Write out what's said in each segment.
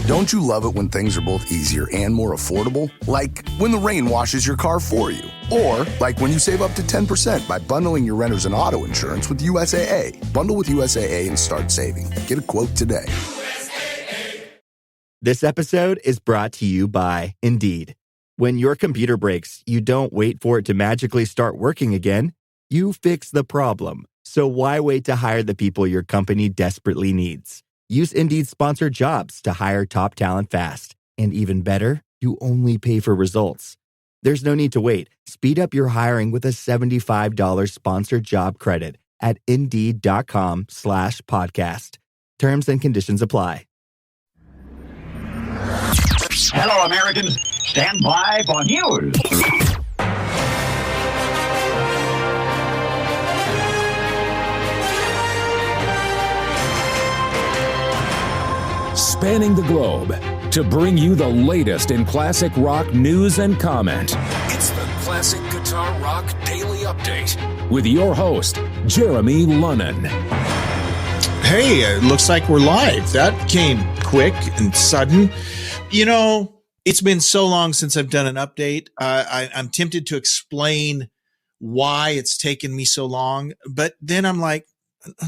Don't you love it when things are both easier and more affordable? Like when the rain washes your car for you. Or like when you save up to 10% by bundling your renters and auto insurance with USAA. Bundle with USAA and start saving. Get a quote today. This episode is brought to you by Indeed. When your computer breaks, you don't wait for it to magically start working again. You fix the problem. So why wait to hire the people your company desperately needs? Use Indeed's sponsored jobs to hire top talent fast. And even better, you only pay for results. There's no need to wait. Speed up your hiring with a $75 sponsored job credit at Indeed.com/podcast. Terms and conditions apply. Hello, Americans. Stand by for news. Spanning the globe to bring you the latest in classic rock news and comment. It's the Classic Guitar Rock Daily Update with your host, Jeremy Lunnan. Hey, it looks like we're live. That came quick and sudden. You know, it's been so long since I've done an update. I'm tempted to explain why it's taken me so long, but then I'm like,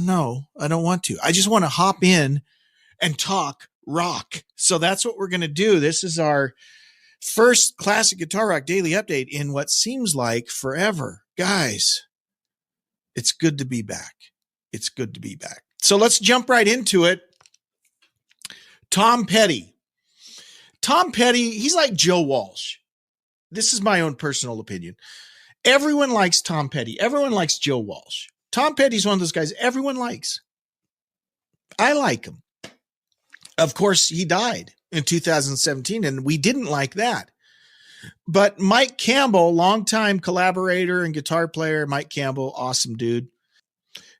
no, I don't want to. I just want to hop in and talk rock. So that's what we're going to do. This is our first Classic Guitar Rock Daily Update in what seems like forever. Guys, it's good to be back. It's good to be back. So let's jump right into it. Tom Petty. Tom Petty, he's like Joe Walsh. This is my own personal opinion. Everyone likes Tom Petty. Everyone likes Joe Walsh. Tom Petty's one of those guys everyone likes. I like him. Of course, he died in 2017, and we didn't like that. But Mike Campbell, longtime collaborator and guitar player, Mike Campbell, awesome dude.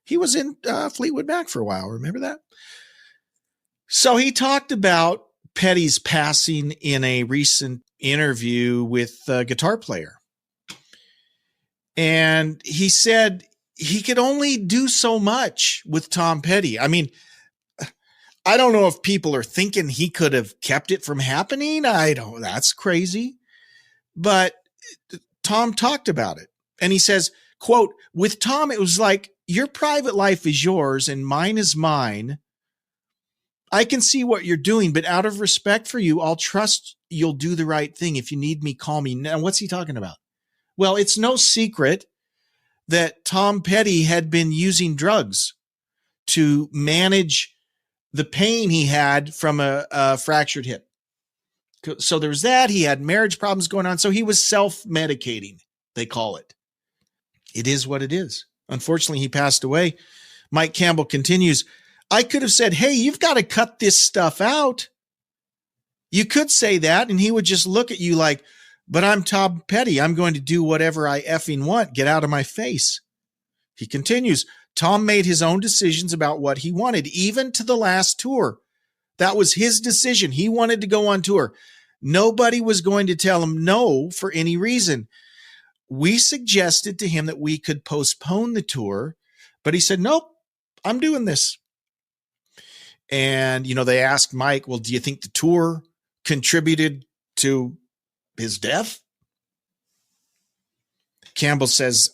He was in Fleetwood Mac for a while. Remember that? So he talked about Petty's passing in a recent interview with a guitar player. And he said he could only do so much with Tom Petty. I mean, I don't know if people are thinking he could have kept it from happening. That's crazy. But Tom talked about it. And he says, quote, with Tom, it was like, your private life is yours and mine is mine. I can see what you're doing, but out of respect for you, I'll trust you'll do the right thing. If you need me, call me. Now, what's he talking about? Well, it's no secret that Tom Petty had been using drugs to manage the pain he had from a fractured hip. So there's that. He had marriage problems going on. So he was self-medicating, they call it. It is what it is. Unfortunately, he passed away. Mike Campbell continues, I could have said, hey, you've got to cut this stuff out. You could say that, and he would just look at you like, but I'm Tom Petty. I'm going to do whatever I effing want. Get out of my face. He continues, Tom made his own decisions about what he wanted, even to the last tour. That was his decision. He wanted to go on tour. Nobody was going to tell him no for any reason. We suggested to him that we could postpone the tour, but he said, nope, I'm doing this. And, they asked Mike, well, do you think the tour contributed to his death? Campbell says,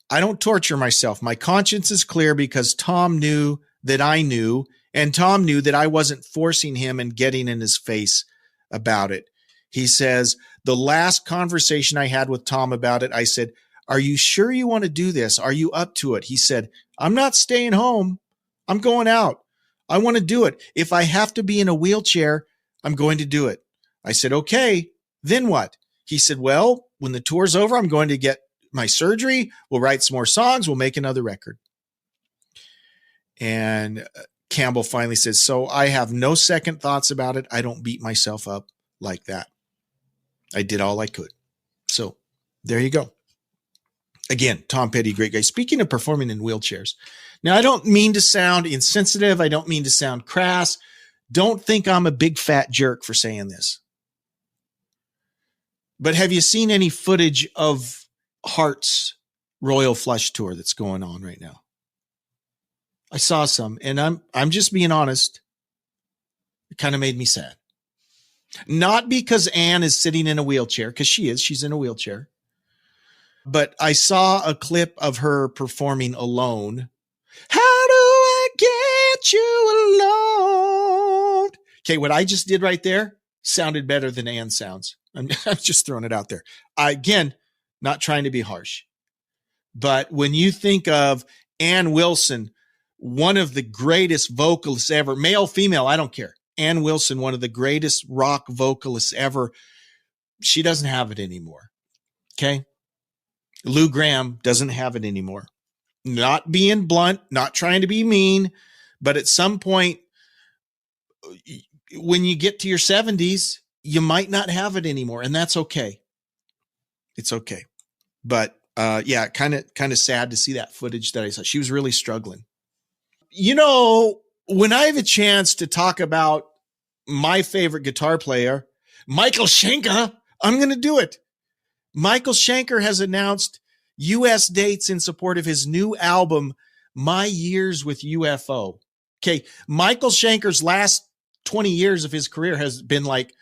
I don't torture myself. My conscience is clear because Tom knew that I knew, and Tom knew that I wasn't forcing him and getting in his face about it. He says, the last conversation I had with Tom about it, I said, are you sure you want to do this? Are you up to it? He said, I'm not staying home. I'm going out. I want to do it. If I have to be in a wheelchair, I'm going to do it. I said, okay, then what? He said, well, when the tour's over, I'm going to get my surgery. We'll write some more songs. We'll make another record. And Campbell finally says, so I have no second thoughts about it. I don't beat myself up like that. I did all I could. So there you go. Again, Tom Petty, great guy. Speaking of performing in wheelchairs. Now, I don't mean to sound insensitive. I don't mean to sound crass. Don't think I'm a big fat jerk for saying this. But have you seen any footage of Heart's Royal Flush tour that's going on right now? I saw some, and I'm just being honest. It kind of made me sad. Not because Ann is sitting in a wheelchair, because she's in a wheelchair. But I saw a clip of her performing Alone. How do I get you alone? Okay, what I just did right there sounded better than Ann sounds. I'm just throwing it out there. Again, not trying to be harsh. But when you think of Ann Wilson, one of the greatest vocalists ever, male, female, I don't care. Ann Wilson, one of the greatest rock vocalists ever. She doesn't have it anymore. Okay. Lou Gramm doesn't have it anymore. Not being blunt, not trying to be mean, but at some point, when you get to your 70s, you might not have it anymore. And that's okay. It's okay. But yeah, kind of sad to see that footage that I saw. She was really struggling. You know, when I have a chance to talk about my favorite guitar player, Michael Schenker, I'm going to do it. Michael Schenker has announced U.S. dates in support of his new album, My Years with UFO. Okay, Michael Schenker's last 20 years of his career has been like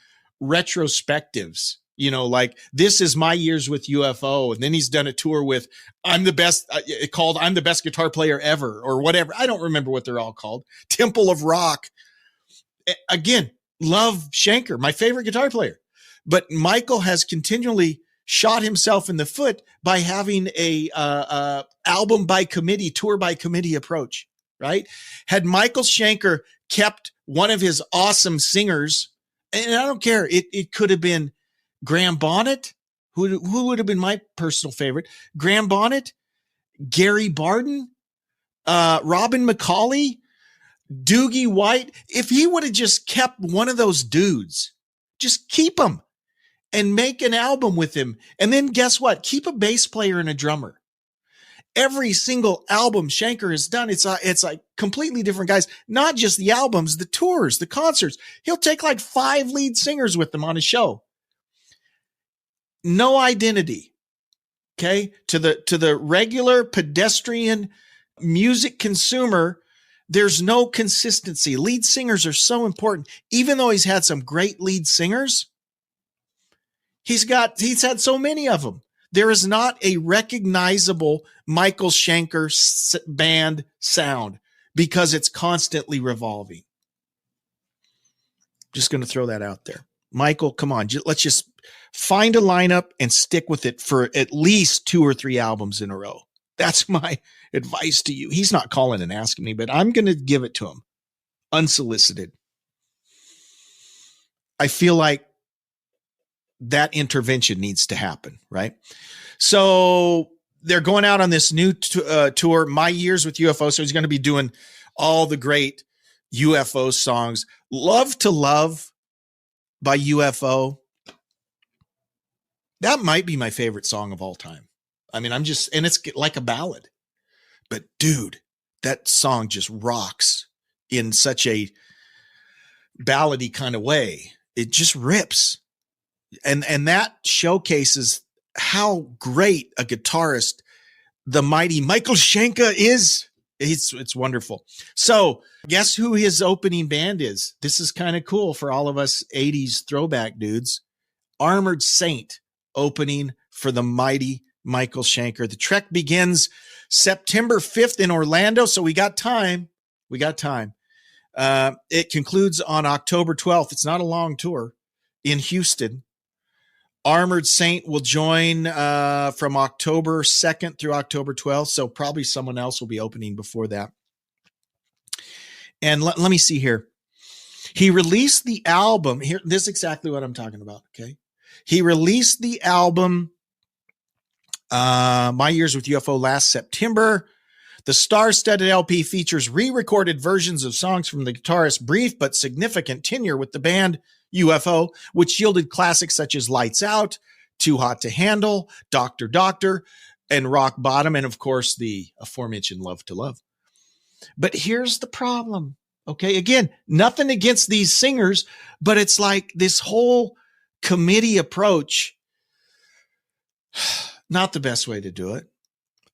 retrospectives. You know, like, this is My Years with UFO. And then he's done a tour with I'm the best guitar player ever, or whatever. I don't remember what they're all called. Temple of Rock. Again, love Schenker, my favorite guitar player. But Michael has continually shot himself in the foot by having a album by committee, tour by committee approach, right? Had Michael Schenker kept one of his awesome singers, and I don't care, it could have been Graham Bonnet, who would have been my personal favorite. Graham Bonnet, Gary Barden, Robin McCauley, Doogie White. If he would have just kept one of those dudes, just keep him and make an album with him. And then guess what? Keep a bass player and a drummer. Every single album Schenker has done, it's like completely different guys. Not just the albums, the tours, the concerts. He'll take like 5 lead singers with him on his show. No identity. Okay. To the regular pedestrian music consumer, there's no consistency. Lead singers are so important. Even though he's had some great lead singers, he's had so many of them. There is not a recognizable Michael Schenker band sound because it's constantly revolving. Just going to throw that out there. Michael, come on. Let's just find a lineup and stick with it for at least 2 or 3 albums in a row. That's my advice to you. He's not calling and asking me, but I'm going to give it to him unsolicited. I feel like that intervention needs to happen, right? So they're going out on this new tour, My Years with UFO. So he's going to be doing all the great UFO songs. Love to Love by UFO. That might be my favorite song of all time. I mean, and it's like a ballad, but dude, that song just rocks in such a ballady kind of way. It just rips. And that showcases how great a guitarist the mighty Michael Schenker is. It's wonderful. So guess who his opening band is? This is kind of cool for all of us 80s throwback dudes. Armored Saint opening for the mighty Michael Schenker. The trek begins September 5th in Orlando. So we got time. It concludes on October 12th. It's not a long tour in Houston. Armored Saint will join from October 2nd through October 12th. So probably someone else will be opening before that. And let me see here. He released the album here. This is exactly what I'm talking about. Okay. He released the album, My Years with UFO, last September. The star-studded LP features re-recorded versions of songs from the guitarist's brief but significant tenure with the band UFO, which yielded classics such as Lights Out, Too Hot to Handle, Doctor Doctor, and Rock Bottom, and of course the aforementioned Love to Love. But here's the problem. Okay, again, nothing against these singers, but it's like this whole committee approach, not the best way to do it.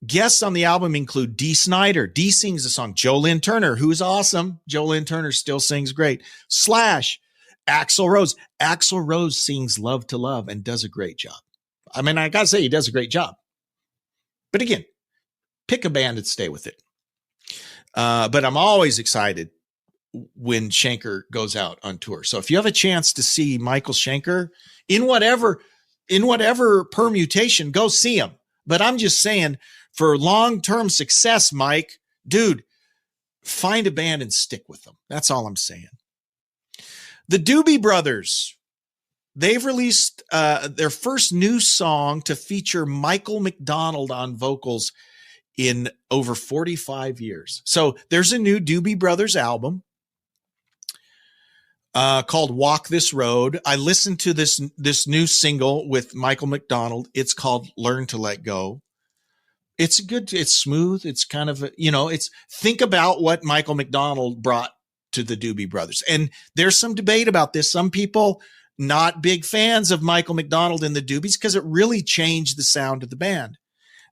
Guests on the album include Dee Snider. Dee sings the song. JoLynn Turner, who's awesome. JoLynn Turner still sings great. Slash, Axl Rose. Axl Rose sings Love to Love and does a great job. I mean, I got to say, he does a great job. But again, pick a band and stay with it. But I'm always excited when Schenker goes out on tour. So if you have a chance to see Michael Schenker in whatever permutation, go see him. But I'm just saying, for long-term success, Mike, dude, find a band and stick with them. That's all I'm saying. The Doobie Brothers, they've released their first new song to feature Michael McDonald on vocals in over 45 years. So there's a new Doobie Brothers album called Walk This Road. I listened to this new single with Michael McDonald. It's called Learn to Let Go. It's good. It's smooth. It's kind of, think about what Michael McDonald brought to the Doobie Brothers. And there's some debate about this. Some people not big fans of Michael McDonald and the Doobies because it really changed the sound of the band.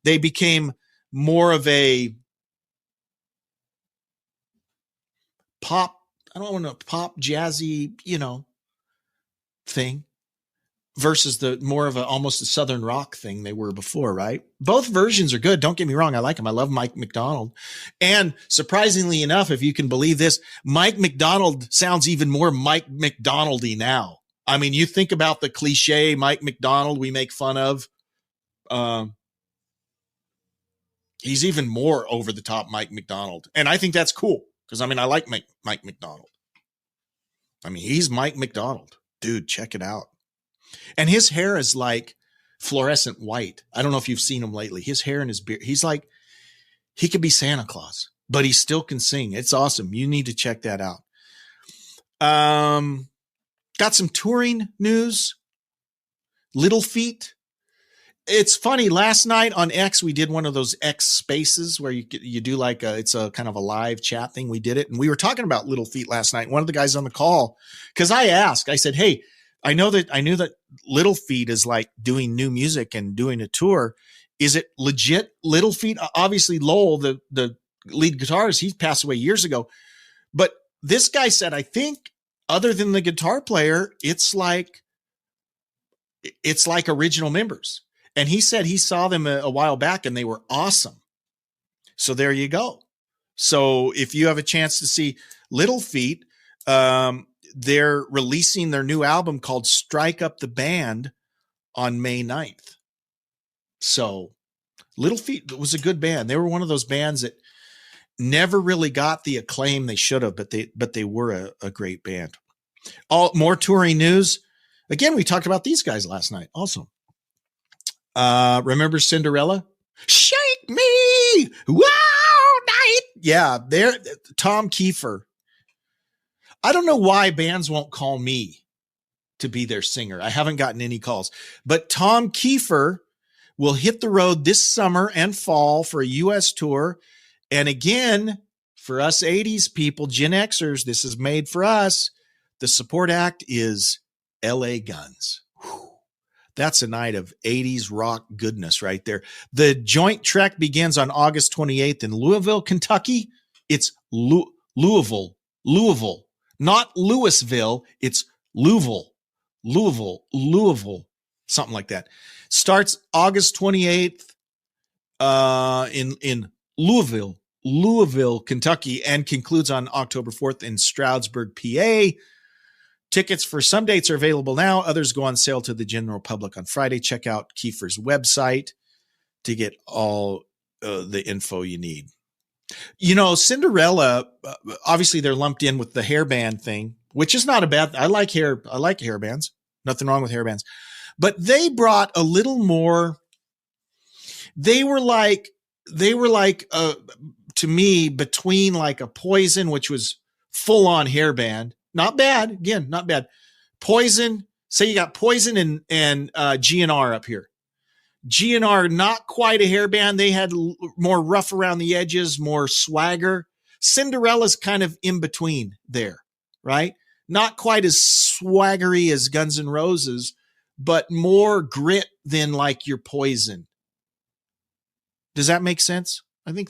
They became more of a pop, I don't know, pop jazzy, thing versus the more of almost a Southern rock thing they were before, right? Both versions are good. Don't get me wrong. I like them. I love Mike McDonald. And surprisingly enough, if you can believe this, Mike McDonald sounds even more Mike McDonald-y now. I mean, you think about the cliche Mike McDonald we make fun of. He's even more over the top Mike McDonald. And I think that's cool because, I like Mike McDonald. He's Mike McDonald. Dude, check it out. And his hair is like fluorescent white. I don't know if you've seen him lately. His hair and his beard. He's like, he could be Santa Claus, but he still can sing. It's awesome. You need to check that out. Got some touring news. Little Feat. It's funny. Last night on X, we did one of those X spaces where you do like it's a kind of a live chat thing. We did it. And we were talking about Little Feat last night. One of the guys on the call, because I said, hey, I knew that Little Feat is like doing new music and doing a tour. Is it legit Little Feat? Obviously Lowell, the lead guitarist, he passed away years ago. But this guy said, I think other than the guitar player, it's like original members. And he said he saw them a while back and they were awesome. So there you go. So if you have a chance to see Little Feat, they're releasing their new album called Strike Up the Band on May 9th. So Little Feat was a good band. They were one of those bands that never really got the acclaim they should have, but they were a great band. More touring news. Again, we talked about these guys last night also. Remember Cinderella? Shake me! Wow, night! Yeah, they're Tom Kiefer. I don't know why bands won't call me to be their singer. I haven't gotten any calls. But Tom Kiefer will hit the road this summer and fall for a U.S. tour. And again, for us 80s people, Gen Xers, this is made for us. The support act is L.A. Guns. Whew. That's a night of 80s rock goodness right there. The joint trek begins on August 28th in Louisville, Kentucky. It's Louisville, not Louisville. It's Louisville, something like that. Starts August 28th in Louisville, Kentucky, and concludes on October 4th in Stroudsburg, PA. Tickets for some dates are available now. Others go on sale to the general public on Friday. Check out Kiefer's website to get all the info you need. Cinderella, obviously they're lumped in with the hair band thing, which is not a bad. I like hair bands. Nothing wrong with hair bands. But they brought a little more. They were like to me between like a Poison, which was full on hair band. Not bad. Again, not bad. Poison. Say you got Poison and GNR up here. GNR, not quite a hair band. They had more rough around the edges, more swagger. Cinderella's kind of in between there, right? Not quite as swaggery as Guns N' Roses, but more grit than like your Poison. Does that make sense? I think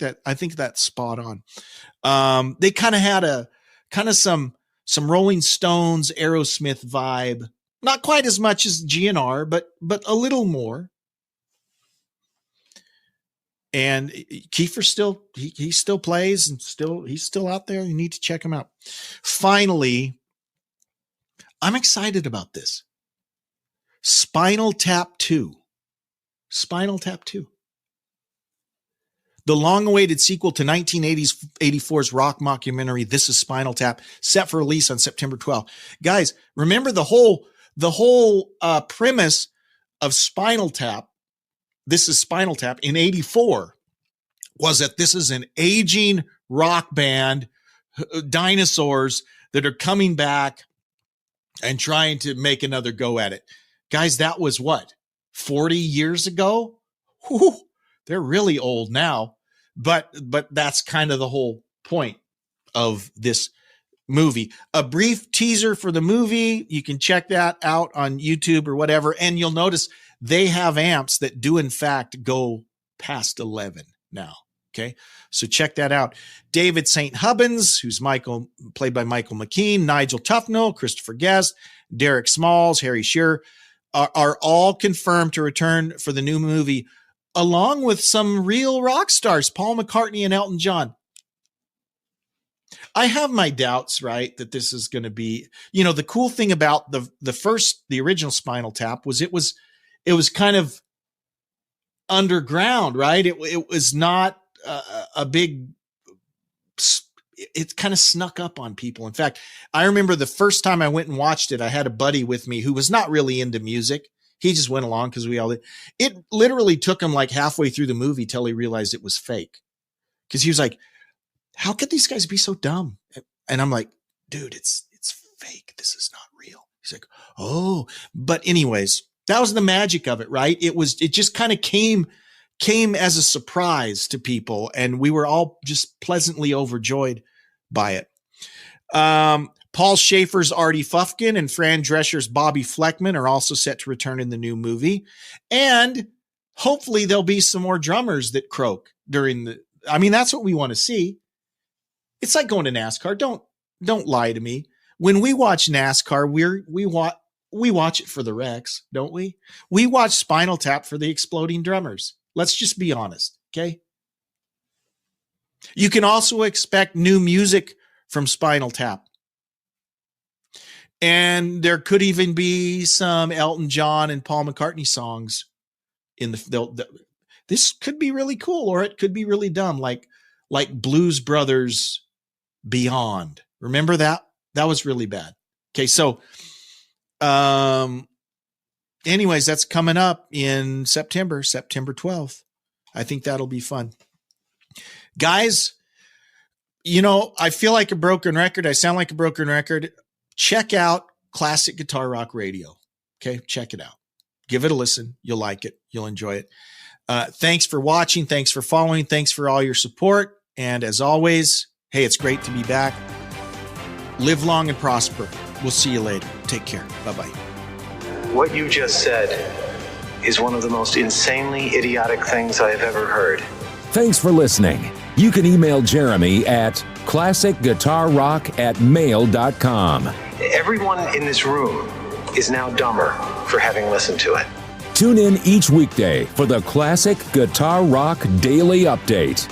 that's spot on. They kind of had some some Rolling Stones, Aerosmith vibe. Not quite as much as GNR, but a little more. And Kiefer still he still plays and he's still out there. You need to check him out. Finally, I'm excited about this. Spinal Tap 2. Spinal Tap 2. The long-awaited sequel to 1984's rock mockumentary, This Is Spinal Tap, set for release on September 12th. Guys, remember the whole premise of Spinal Tap, This Is Spinal Tap, in 84 was that this is an aging rock band, dinosaurs that are coming back and trying to make another go at it. Guys, that was what, 40 years ago? Whew, they're really old now, but that's kind of the whole point of this movie. A brief teaser for the movie. You can check that out on YouTube or whatever. And you'll notice they have amps that do in fact go past 11 now. Okay. So check that out. David St. Hubbins, who's played by Michael McKean, Nigel Tufnell, Christopher Guest, Derek Smalls, Harry Shearer are all confirmed to return for the new movie, along with some real rock stars, Paul McCartney and Elton John. I have my doubts, right, that this is going to be, the cool thing about the original Spinal Tap was it was kind of underground, right? It was not a big, it kind of snuck up on people. In fact, I remember the first time I went and watched it, I had a buddy with me who was not really into music. He just went along because we all did. It literally took him like halfway through the movie till he realized it was fake. Because he was like, how could these guys be so dumb? And I'm like, dude, it's fake. This is not real. He's like, oh, but anyways, that was the magic of it, right? It just kind of came as a surprise to people. And we were all just pleasantly overjoyed by it. Paul Schaefer's Artie Fufkin and Fran Drescher's Bobby Fleckman are also set to return in the new movie. And hopefully there'll be some more drummers that croak that's what we want to see. It's like going to NASCAR. Don't lie to me. When we watch NASCAR, we watch it for the wrecks, don't we? We watch Spinal Tap for the exploding drummers. Let's just be honest, okay? You can also expect new music from Spinal Tap. And there could even be some Elton John and Paul McCartney songs in this could be really cool, or it could be really dumb, like Blues Brothers Beyond. Remember that? That was really bad. Okay, so anyways, that's coming up in September 12th. I think that'll be fun. Guys, I feel like a broken record. I sound like a broken record. Check out Classic Guitar Rock Radio. Okay, check it out. Give it a listen. You'll like it. You'll enjoy it. Thanks for watching. Thanks for following. Thanks for all your support. And as always, hey, it's great to be back. Live long and prosper. We'll see you later. Take care. Bye-bye. What you just said is one of the most insanely idiotic things I have ever heard. Thanks for listening. You can email Jeremy at classicguitarrock@mail.com. Everyone in this room is now dumber for having listened to it. Tune in each weekday for the Classic Guitar Rock Daily Update.